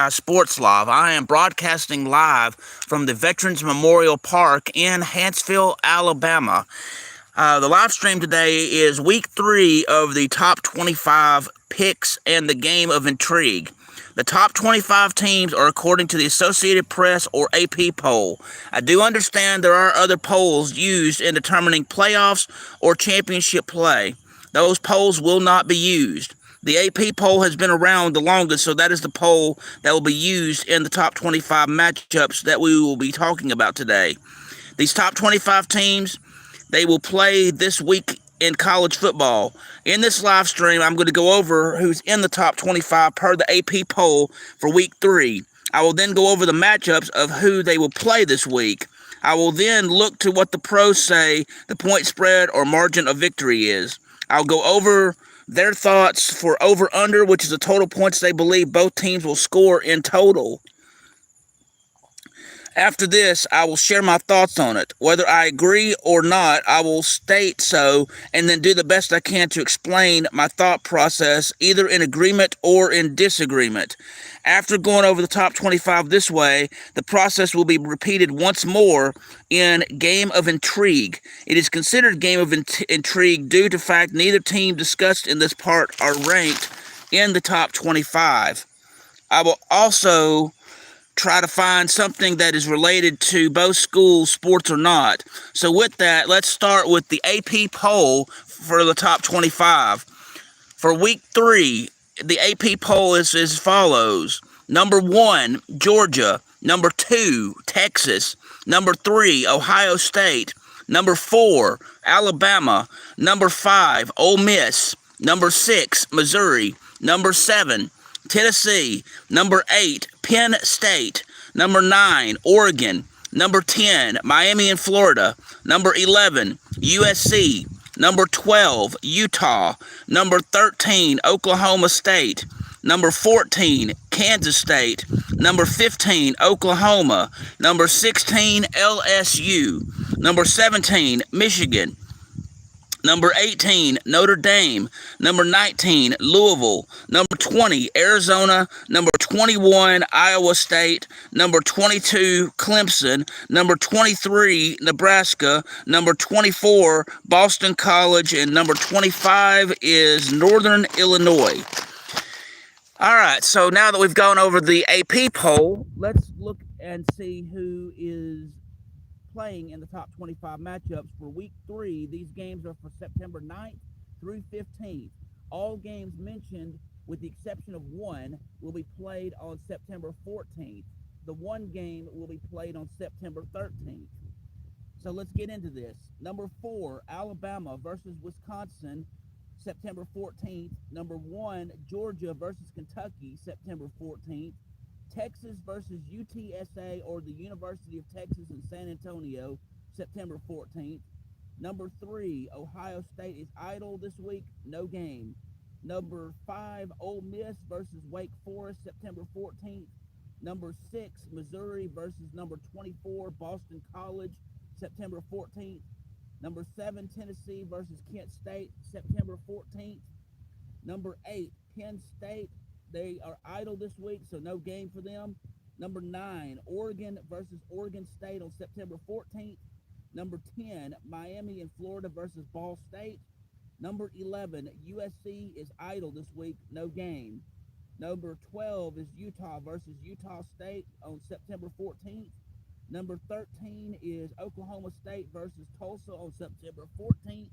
Sports Live. I am broadcasting live from the Veterans Memorial Park in Huntsville, Alabama. The live stream today is week 3 of the top 25 picks and the game of intrigue. The top 25 teams are according to the Associated Press or AP poll. I do understand there are other polls used in determining playoffs or championship play. Those polls will not be used. The AP poll has been around the longest, so that is the poll that will be used in the top 25 matchups that we will be talking about today. These top 25 teams, they will play this week in college football. In this live stream, I'm going to go over who's in the top 25 per the AP poll for week 3. I will then go over the matchups of who they will play this week. I will then look to what the pros say the point spread or margin of victory is. I'll go over their thoughts for over-under, which is the total points they believe both teams will score in total. After this, I will share my thoughts on it. Whether I agree or not, I will state so and then do the best I can to explain my thought process, either in agreement or in disagreement. After going over the top 25 this way, the process will be repeated once more in Game of Intrigue. It is considered Game of Intrigue due to fact neither team discussed in this part are ranked in the top 25. I will also try to find something that is related to both schools, sports or not. So with that, let's start with the AP poll for the top 25. For week 3, the AP poll is as follows. Number 1, Georgia. Number 2, Texas. Number 3, Ohio State. Number 4, Alabama. Number 5, Ole Miss. Number 6, Missouri. Number 7, Tennessee. Number 8, Penn State. Number 9, Oregon. Number 10, Miami and Florida. Number 11, USC. Number 12, Utah. Number 13, Oklahoma State. Number 14, Kansas State. Number 15, Oklahoma. Number 16, LSU. Number 17, Michigan. Number 18, Notre Dame. Number 19, Louisville. Number 20, Arizona. Number 21, Iowa State. Number 22, Clemson. Number 23, Nebraska. Number 24, Boston College. And number 25 is Northern Illinois. All right, so now that we've gone over the AP poll, let's look and see who is playing in the top 25 matchups for week 3. These games are for September 9th through 15th. All games mentioned, with the exception of one, will be played on September 14th. The one game will be played on September 13th. So let's get into this. Number 4, Alabama versus Wisconsin, September 14th. Number 1, Georgia versus Kentucky, September 14th. Texas versus UTSA or the University of Texas in San Antonio, September 14th. Number 3, Ohio State is idle this week, no game. Number 5, Ole Miss versus Wake Forest, September 14th. Number 6, Missouri versus number 24, Boston College, September 14th. Number 7, Tennessee versus Kent State, September 14th. Number 8, Penn State. They are idle this week, so no game for them. Number 9, Oregon versus Oregon State on September 14th. Number 10, Miami and Florida versus Ball State. Number 11, USC is idle this week, no game. Number 12 is Utah versus Utah State on September 14th. Number 13 is Oklahoma State versus Tulsa on September 14th.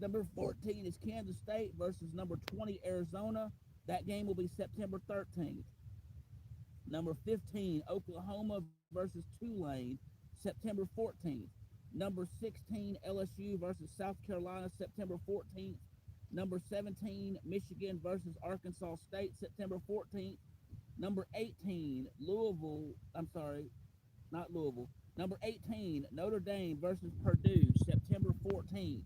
Number 14 is Kansas State versus number 20, Arizona. That game will be September 13th. Number 15, Oklahoma versus Tulane, September 14th. Number 16, LSU versus South Carolina, September 14th. Number 17, Michigan versus Arkansas State, September 14th. Number 18, Number 18, Notre Dame versus Purdue, September 14th.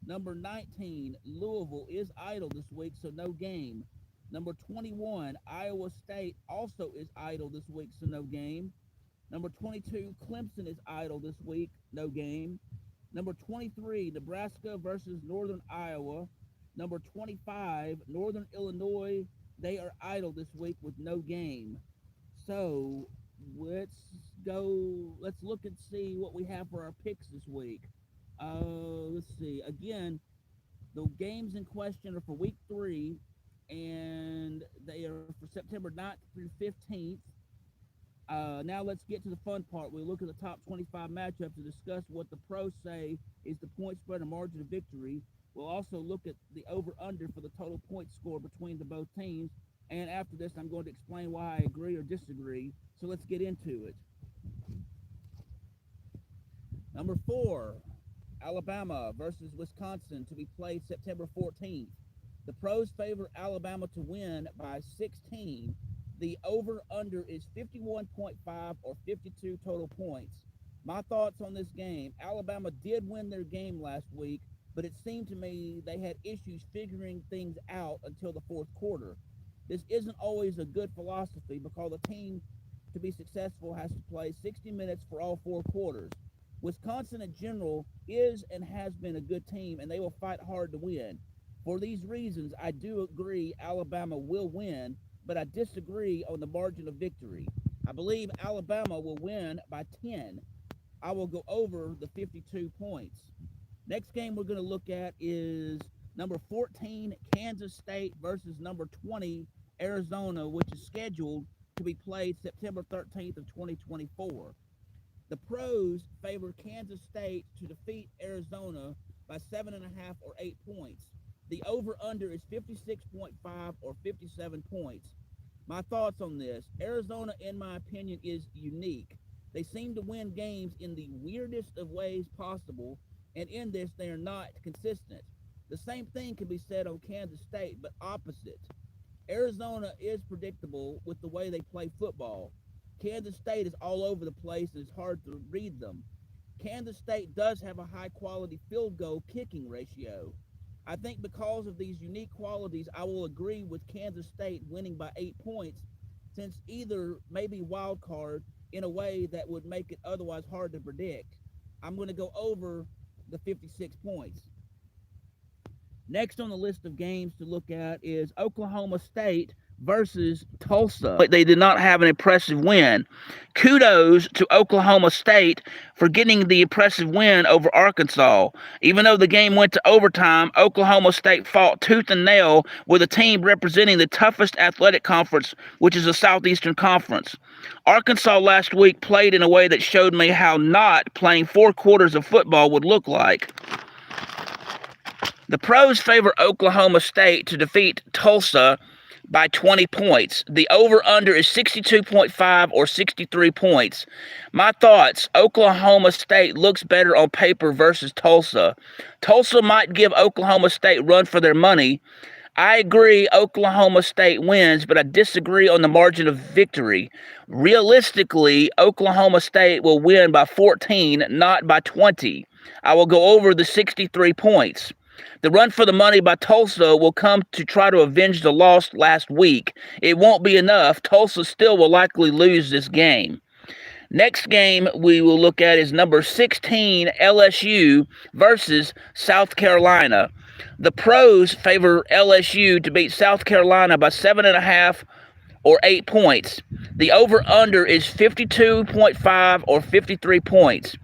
Number 19, Louisville is idle this week, so no game. Number 21, Iowa State also is idle this week, so no game. Number 22, Clemson is idle this week, no game. Number 23, Nebraska versus Northern Iowa. Number 25, Northern Illinois They are idle this week with no game. So let's go. Let's look and see what we have for our picks this week. Let's see. Again, the games in question are for week 3, and they are for September 9th through 15th. Now let's get to the fun part. We look at the top 25 matchups to discuss what the pros say is the point spread and margin of victory. We'll also look at the over-under for the total point score between the both teams. And after this, I'm going to explain why I agree or disagree. So let's get into it. Number 4, Alabama versus Wisconsin to be played September 14th. The pros favor Alabama to win by 16. The over-under is 51.5 or 52 total points. My thoughts on this game: Alabama did win their game last week, but it seemed to me they had issues figuring things out until the fourth quarter. This isn't always a good philosophy because the team, to be successful, has to play 60 minutes for all 4 quarters. Wisconsin in general is and has been a good team, and they will fight hard to win. For these reasons, I do agree Alabama will win, but I disagree on the margin of victory. I believe Alabama will win by 10. I will go over the 52 points. Next game we're going to look at is number 14, Kansas State versus number 20, Arizona, which is scheduled to be played September 13th of 2024. The pros favor Kansas State to defeat Arizona by 7.5 or 8 points. The over-under is 56.5 or 57 points. My thoughts on this: Arizona, in my opinion, is unique. They seem to win games in the weirdest of ways possible, and in this, they are not consistent. The same thing can be said on Kansas State, but opposite. Arizona is predictable with the way they play football. Kansas State is all over the place and it's hard to read them. Kansas State does have a high quality field goal kicking ratio. I think because of these unique qualities, I will agree with Kansas State winning by 8 points, since either may be wild card in a way that would make it otherwise hard to predict. I'm going to go over the 56 points. Next on the list of games to look at is Oklahoma State versus Tulsa. They did not have an impressive win. Kudos to Oklahoma State for getting the impressive win over Arkansas. Even though the game went to overtime, Oklahoma State fought tooth and nail with a team representing the toughest athletic conference, which is the Southeastern Conference. Arkansas last week played in a way that showed me how not playing 4 quarters of football would look like. The pros favor Oklahoma State to defeat Tulsa by 20 points. The over-under is 62.5 or 63 points. My thoughts: Oklahoma State looks better on paper versus Tulsa. Tulsa might give Oklahoma State run for their money. I agree Oklahoma State wins, but I disagree on the margin of victory. Realistically, Oklahoma State will win by 14, not by 20. I will go over the 63 points. The run for the money by Tulsa will come to try to avenge the loss last week. It won't be enough. Tulsa still will likely lose this game. Next game we will look at is number 16, LSU versus South Carolina. The pros favor LSU to beat South Carolina by 7.5 or 8 points. The over-under is 52.5 or 53 points.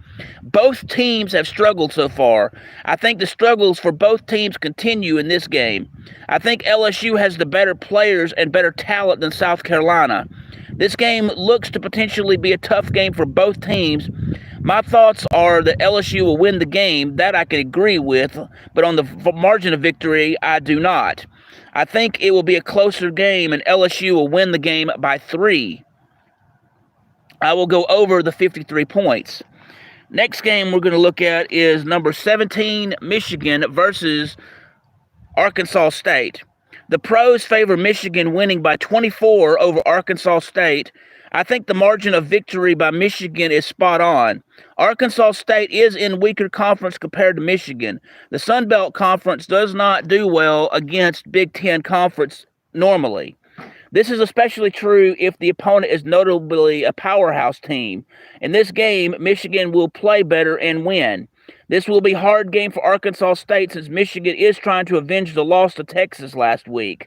Both teams have struggled so far. I think the struggles for both teams continue in this game. I think LSU has the better players and better talent than South Carolina. This game looks to potentially be a tough game for both teams. My thoughts are that LSU will win the game. That I can agree with, but on the margin of victory, I do not. I think it will be a closer game, and LSU will win the game by 3. I will go over the 53 points. Next game we're going to look at is number 17, Michigan versus Arkansas State. The pros favor Michigan winning by 24 over Arkansas State. I think the margin of victory by Michigan is spot on. Arkansas State is in weaker conference compared to Michigan. The Sun Belt Conference does not do well against Big Ten Conference normally. This is especially true if the opponent is notably a powerhouse team. In this game, Michigan will play better and win. This will be a hard game for Arkansas State since Michigan is trying to avenge the loss to Texas last week.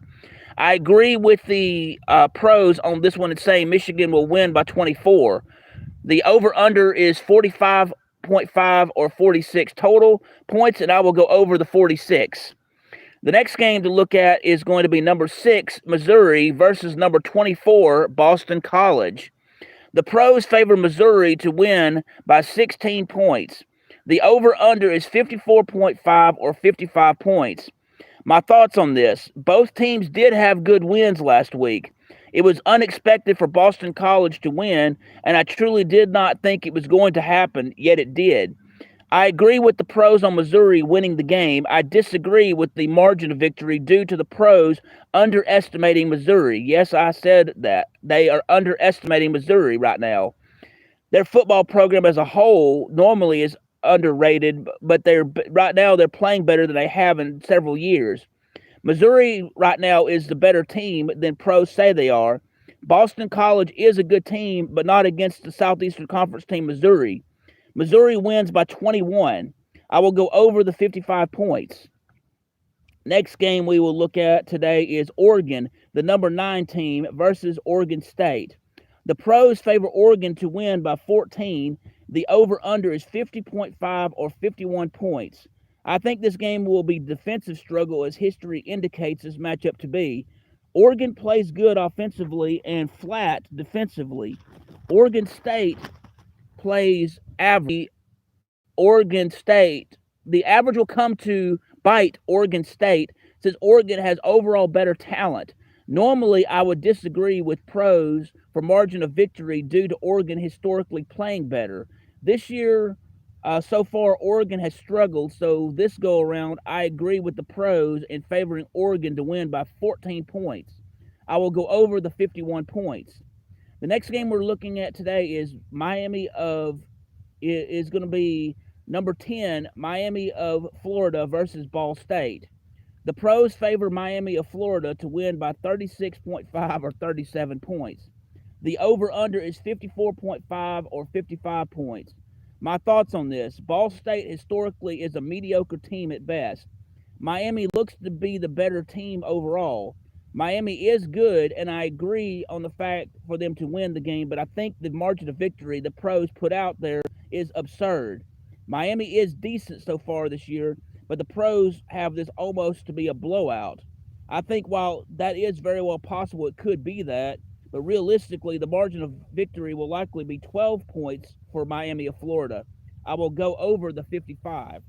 I agree with the pros on this one and saying Michigan will win by 24. The over under is 45.5 or 46 total points, and I will go over the 46. The next game to look at is going to be number 6, Missouri versus number 24, Boston College. The pros favor Missouri to win by 16 points. The over under is 54.5 or 55 points. My thoughts on this: both teams did have good wins last week. It was unexpected for Boston College to win, and I truly did not think it was going to happen, yet it did. I agree with the pros on Missouri winning the game. I disagree with the margin of victory due to the pros underestimating Missouri. Yes, I said that. They are underestimating Missouri right now. Their football program as a whole normally is underrated, but they're right now they're playing better than they have in several years. Missouri right now is the better team than pros say they are. Boston College is a good team, but not against the Southeastern Conference team Missouri. Missouri wins by 21. I will go over the 55 points. Next game we will look at today is Oregon, the number 9 team, versus Oregon State. The pros favor Oregon to win by 14. The over-under is 50.5 or 51 points. I think this game will be defensive struggle as history indicates this matchup to be. Oregon plays good offensively and flat defensively. Oregon State plays average. Oregon State, the average will come to bite Oregon State since Oregon has overall better talent. Normally, I would disagree with pros for margin of victory due to Oregon historically playing better. This year, so far, Oregon has struggled, so this go around, I agree with the pros in favoring Oregon to win by 14 points. I will go over the 51 points. The next game we're looking at today is going to be number 10, Miami of Florida versus Ball State. The pros favor Miami of Florida to win by 36.5 or 37 points. The over-under is 54.5 or 55 points. My thoughts on this: Ball State historically is a mediocre team at best. Miami looks to be the better team overall. Miami is good, and I agree on the fact for them to win the game, but I think the margin of victory the pros put out there is absurd. Miami is decent so far this year, but the pros have this almost to be a blowout. I think while that is very well possible, it could be that, but realistically, the margin of victory will likely be 12 points for Miami of Florida. I will go over the 55.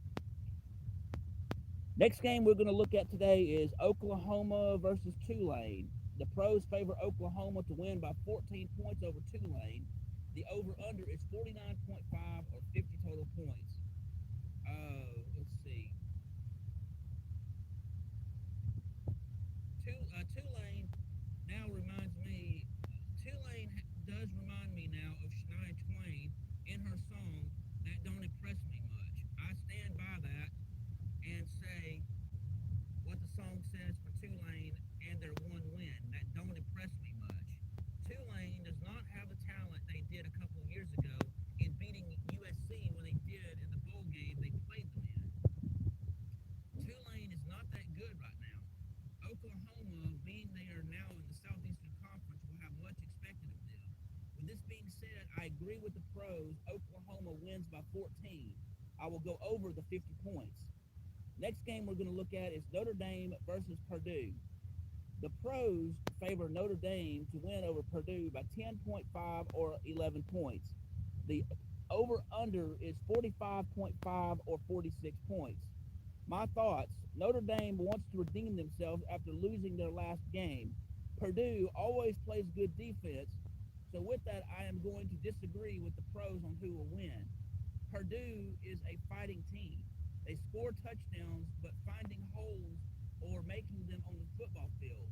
Next game we're going to look at today is Oklahoma versus Tulane. The pros favor Oklahoma to win by 14 points over Tulane. The over-under is 49.5 or 50 total points. Let's see. Tulane now reminds me. Tulane does remind me now of Shania Twain in her song "That Don't Impress Me Much." I stand by that and say what the song says for Tulane and their one win. That don't impress me much. Tulane does not have the talent they did a couple of years ago in beating USC when they did in the bowl game they played them in. Tulane is not that good right now. Oklahoma, being they are now in the Southeastern Conference, will have much expected of them. With this being said, I agree with the pros. Oklahoma wins by 14. I will go over the 50 points. Next game we're going to look at is Notre Dame versus Purdue. The pros favor Notre Dame to win over Purdue by 10.5 or 11 points. The over-under is 45.5 or 46 points. My thoughts: Notre Dame wants to redeem themselves after losing their last game. Purdue always plays good defense, so with that, I am going to disagree with the pros on who will win. Purdue is a fighting team. They score touchdowns, but finding holes or making them on the football field.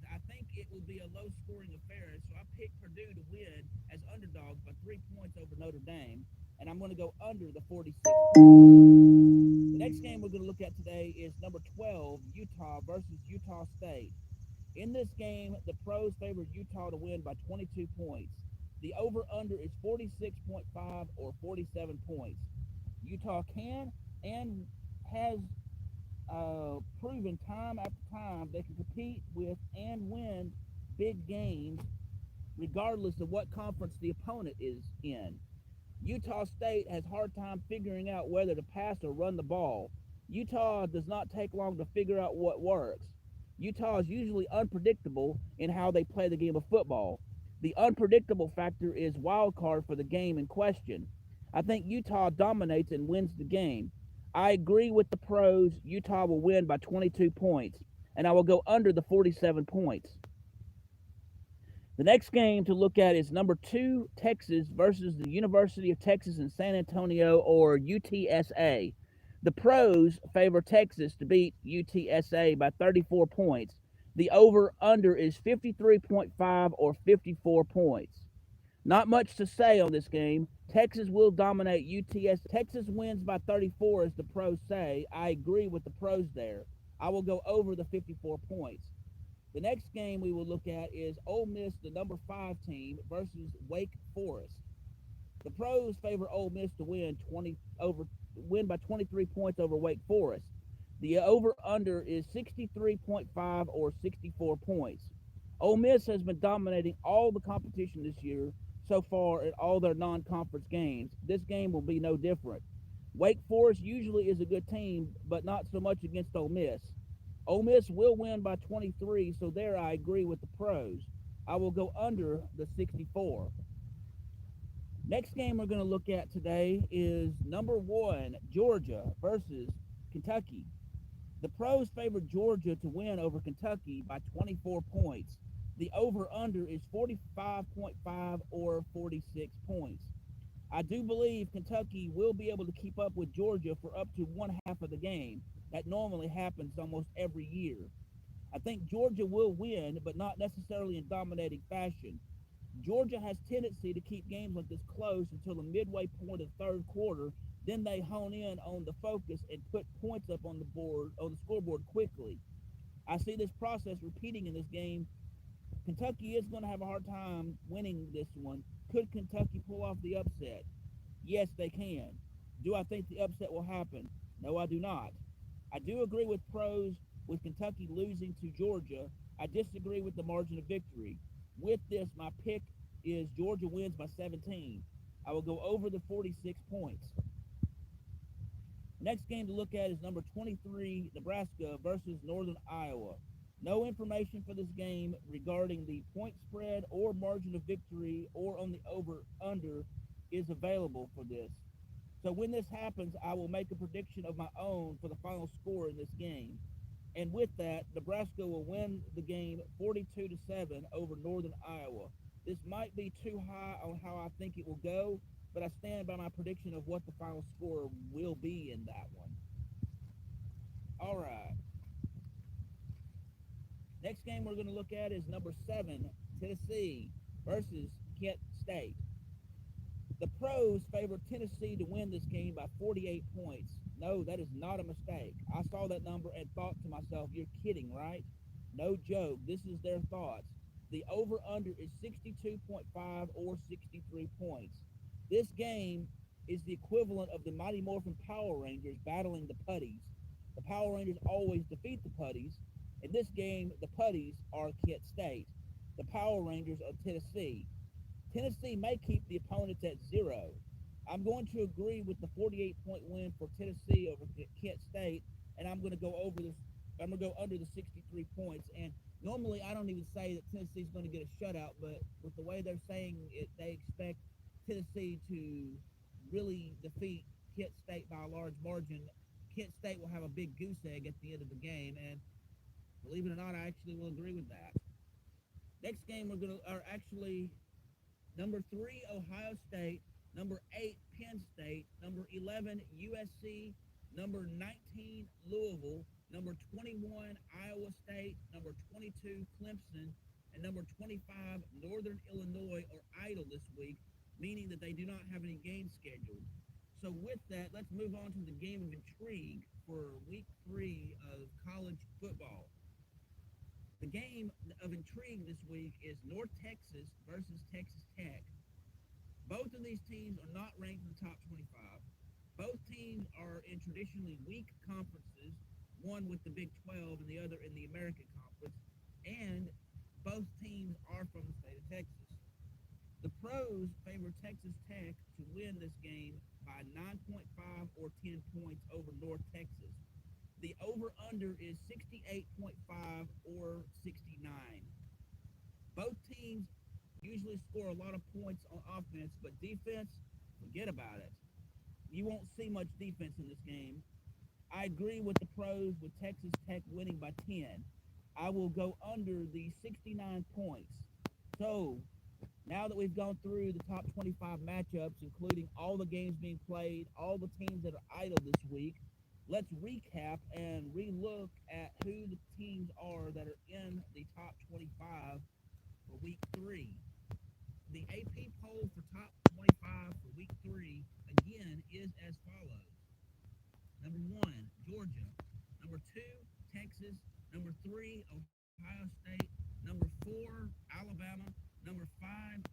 I think it will be a low-scoring affair, so I pick Purdue to win as underdogs by 3 points over Notre Dame, and I'm going to go under the 46 points. The next game we're going to look at today is number 12, Utah versus Utah State. In this game, the pros favor Utah to win by 22 points. The over-under is 46.5 or 47 points. Utah can and has proven time after time they can compete with and win big games regardless of what conference the opponent is in. Utah State has a hard time figuring out whether to pass or run the ball. Utah does not take long to figure out what works. Utah is usually unpredictable in how they play the game of football. The unpredictable factor is wild card for the game in question. I think Utah dominates and wins the game. I agree with the pros. Utah will win by 22 points, and I will go under the 47 points. The next game to look at is number 2, Texas versus the University of Texas in San Antonio, or UTSA. The pros favor Texas to beat UTSA by 34 points. The over-under is 53.5 or 54 points. Not much to say on this game. Texas will dominate UTS. Texas wins by 34, as the pros say. I agree with the pros there. I will go over the 54 points. The next game we will look at is Ole Miss, the number 5 team, versus Wake Forest. The pros favor Ole Miss to win by 23 points over Wake Forest. The over/under is 63.5 or 64 points. Ole Miss has been dominating all the competition this year so far at all their non-conference games. This game will be no different. Wake Forest usually is a good team, but not so much against Ole Miss. Ole Miss will win by 23, so there I agree with the pros. I will go under the 64. Next game we're going to look at today is number 1, Georgia versus Kentucky. The pros favor Georgia to win over Kentucky by 24 points. The over-under is 45.5 or 46 points. I do believe Kentucky will be able to keep up with Georgia for up to one half of the game. That normally happens almost every year. I think Georgia will win, but not necessarily in dominating fashion. Georgia has tendency to keep games like this close until the midway point of the third quarter. Then they hone in on the focus and put points up on the scoreboard quickly. I see this process repeating in this game. Kentucky is going to have a hard time winning this one. Could Kentucky pull off the upset? Yes, they can. Do I think the upset will happen? No, I do not. I do agree with pros with Kentucky losing to Georgia. I disagree with the margin of victory. With this, my pick is Georgia wins by 17. I will go over the 46 points. Next game to look at is number 23, Nebraska versus Northern Iowa. No information for this game regarding the point spread or margin of victory or on the over-under is available for this. So when this happens, I will make a prediction of my own for the final score in this game. And with that, Nebraska will win the game 42-7 over Northern Iowa. This might be too high on how I think it will go, but I stand by my prediction of what the final score will be in that one. All right. Next game we're going to look at is number 7, Tennessee versus Kent State. The pros favor Tennessee to win this game by 48 points. No, that is not a mistake. I saw that number and thought to myself, you're kidding, right? No joke. This is their thoughts. The over-under is 62.5 or 63 points. This game is the equivalent of the Mighty Morphin Power Rangers battling the Putties. The Power Rangers always defeat the Putties. In this game, the Putties are Kent State. The Power Rangers are Tennessee. Tennessee may keep the opponents at 0. I'm going to agree with the 48-point win for Tennessee over Kent State, and I'm going to go under the 63 points. And normally I don't even say that Tennessee's going to get a shutout, but with the way they're saying it, they expect Tennessee to really defeat Kent State by a large margin. Kent State will have a big goose egg at the end of the game, and believe it or not, I actually will agree with that. Next game number 3, Ohio State, number 8, Penn State, number 11, USC, number 19, Louisville, number 21, Iowa State, number 22, Clemson, and number 25, Northern Illinois are idle this week, meaning that they do not have any games scheduled. So with that, let's move on to the game of intrigue for week 3 of college football. The game of intrigue this week is North Texas versus Texas Tech. Both of these teams are not ranked in the top 25. Both teams are in traditionally weak conferences. one with the Big 12 and the other in the American Conference, and both teams are from the state of Texas. The pros favor Texas Tech to win this game by 9.5 or 10 points over North Texas. The over-under is 68.5 or 69. Both teams usually score a lot of points on offense, but defense, forget about it. You won't see much defense in this game. I agree with the pros with Texas Tech winning by 10. I will go under the 69 points. So, now that we've gone through the top 25 matchups, including all the games being played, all the teams that are idle this week, let's recap and relook at who the teams are that are in the top 25 for week 3. The AP poll for top 25 for week 3, again, is as follows. Number 1, Georgia. Number 2, Texas. Number 3, Ohio State. Number 4, Alabama. Number 5,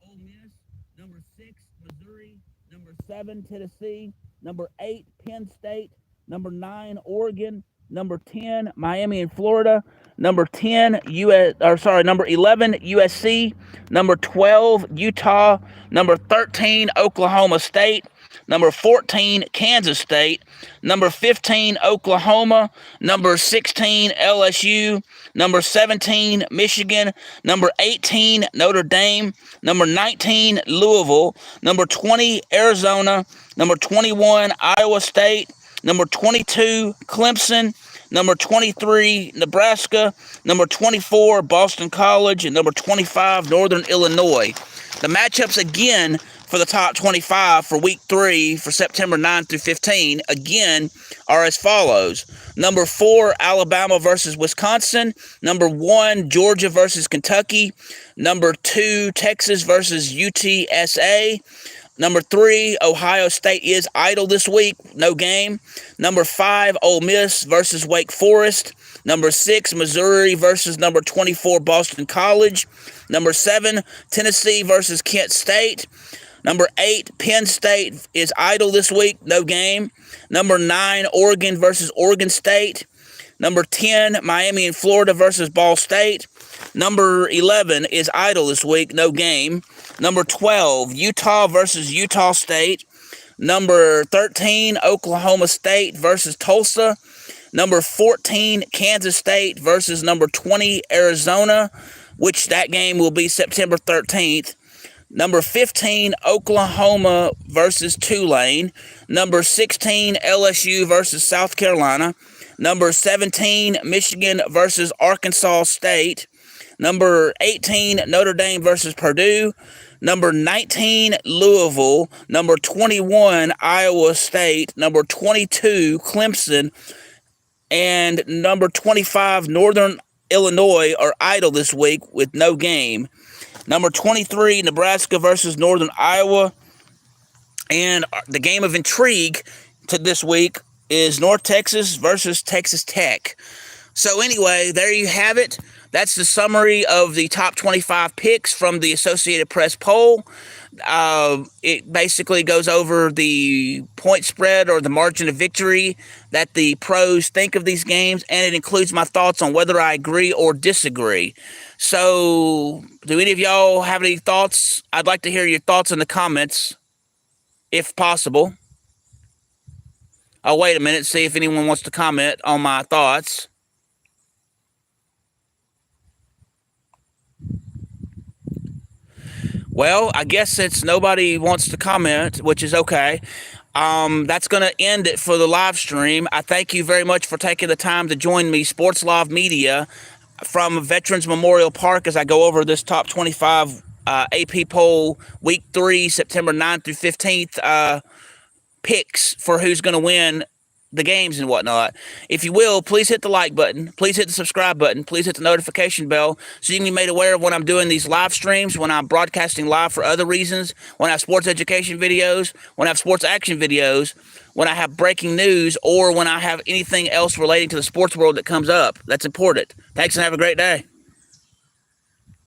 Ole Miss. Number 6, Missouri. Number 7, Tennessee. Number 8, Penn State. Number 9, Oregon. Number 10, Miami and Florida. Number 11, USC. Number 12, Utah. Number 13, Oklahoma State. Number 14, Kansas State. Number 15, Oklahoma. Number 16, LSU. Number 17, Michigan. Number 18, Notre Dame. Number 19, Louisville. Number 20, Arizona. Number 21, Iowa State. Number 22, Clemson. Number 23, Nebraska. Number 24, Boston College. And number 25, Northern Illinois. The matchups again for the top 25 for week 3 for September 9 through 15, again, are as follows. Number 4, Alabama versus Wisconsin. Number 1, Georgia versus Kentucky. Number 2, Texas versus UTSA. Number 3, Ohio State is idle this week, no game. Number 5, Ole Miss versus Wake Forest. Number 6, Missouri versus number 24, Boston College. Number 7, Tennessee versus Kent State. Number 8, Penn State is idle this week, no game. Number 9, Oregon versus Oregon State. Number 10, Miami and Florida versus Ball State. Number 11 is idle this week, no game. Number 12, Utah versus Utah State. Number 13, Oklahoma State versus Tulsa. Number 14, Kansas State versus number 20, Arizona, which that game will be September 13th. Number 15, Oklahoma versus Tulane. Number 16, LSU versus South Carolina. Number 17, Michigan versus Arkansas State. Number 18, Notre Dame versus Purdue. Number 19, Louisville. Number 21, Iowa State. Number 22, Clemson. And number 25, Northern Illinois are idle this week with no game. Number 23, Nebraska versus Northern Iowa. And the game of intrigue to this week is North Texas versus Texas Tech. So anyway, there you have it. That's the summary of the top 25 picks from the Associated Press poll. It basically goes over the point spread or the margin of victory that the pros think of these games, and it includes my thoughts on whether I agree or disagree. So, do any of y'all have any thoughts? I'd like to hear your thoughts in the comments, if possible. I'll wait a minute, see if anyone wants to comment on my thoughts. Well, I guess since nobody wants to comment, which is okay, that's going to end it for the live stream. I thank you very much for taking the time to join me, Sports Live Media, from Veterans Memorial Park, as I go over this top 25 AP poll week 3, September 9th through 15th picks for who's going to win the games and whatnot. If you will, please hit the like button. Please hit the subscribe button. Please hit the notification bell so you can be made aware of when I'm doing these live streams, when I'm broadcasting live for other reasons, when I have sports education videos, when I have sports action videos, when I have breaking news, or when I have anything else relating to the sports world that comes up. That's important. Thanks and have a great day.